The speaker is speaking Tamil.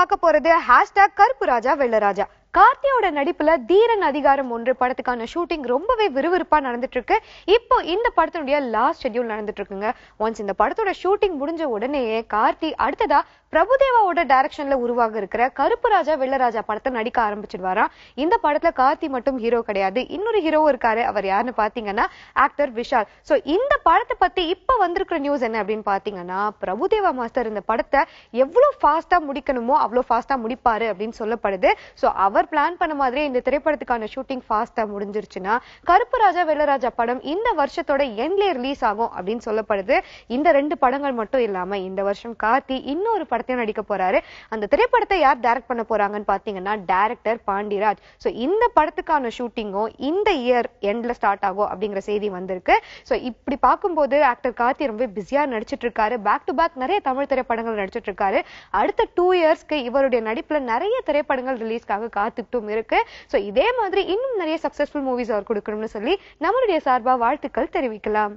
பார்க்க போறது #கருப்புராஜா வெள்ளராஜா. கார்த்தியோட நடிப்புல தீரன் அதிகாரம் 1 படத்துக்கான ஷூட்டிங் ரொம்பவே விறுவிறுப்பா நடந்துட்டு இருக்கு. இப்போ இந்த படத்தினுடைய லாஸ்ட் ஷெட்யூல் நடந்துட்டு இருக்குங்க. ஒன்ஸ் இந்த படத்தோட ஷூட்டிங் முடிஞ்ச உடனேயே கார்த்தி அடுத்ததா பிரபுதேவாவோட டைரக்ஷன்ல உருவாக இருக்கிற கருப்புராஜா வெள்ளராஜா படத்தை நடிக்க ஆரம்பிச்சிடுவாராம். இந்த படத்துல கார்த்தி மட்டும் ஹீரோ கிடையாது, இன்னொரு ஹீரோவும் இருக்காரு. அவர் யாருன்னு பாத்தீங்கன்னா ஆக்டர் விஷால். சோ இந்த படத்தை பத்தி இப்ப வந்திருக்கிற நியூஸ் என்ன அப்படின்னு பாத்தீங்கன்னா, பிரபுதேவா மாஸ்டர் இந்த படத்தை எவ்வளவு ஃபாஸ்டா முடிக்கணுமோ அவ்வளவு ஃபாஸ்டா முடிப்பாரு அப்படின்னு சொல்லப்படுது. சோ அவர் பிளான் பண்ண மாதிரி இந்த திரைப்படத்துக்கான ஷூட்டிங் ஃபாஸ்டா முடிஞ்சிருச்சுன்னா கருப்புராஜா வெள்ளராஜா படம் இந்த வருஷத்தோட எண்ட்ல ரிலீஸ் ஆகும் அப்படின்னு சொல்லப்படுது. இந்த 2 படங்கள் மட்டும் இல்லாம இந்த வருஷம் கார்த்தி இன்னொரு படத்தையும் நடிக்க போறாரு. அந்த திரைப்படத்தை யார் டைரக்ட் பண்ண போறாங்கன்னு பாத்தீங்கன்னா டைரக்டர் பாண்டிராஜ். சோ இந்த படத்துக்கான ஷூட்டிங்கும் இந்த இயர் எண்ட்ல ஸ்டார்ட் ஆகும் அப்படிங்கிற செய்தி வந்திருக்கு. சோ இப்படி பார்க்கும்போது ஆக்டர் கார்த்தி ரொம்ப பிஸியா நடிச்சிட்டு இருக்காரு. பேக் டு பேக் நிறைய தமிழ் திரைப்படங்கள் நடிச்சிட்டு இருக்காரு. அடுத்த 2 இயர்ஸ்க்கு இவருடைய நடிப்புல நிறைய திரைப்படங்கள் ரிலீஸ்க்காக காத்துட்டும் இருக்கு. சோ இதே மாதிரி இன்னும் நிறைய சக்சஸ்ஃபுல் மூவிஸ் அவர் கொடுக்கணும்னு சொல்லி நம்மளுடைய சார்பா வாழ்த்துக்கள் தெரிவிக்கலாம்.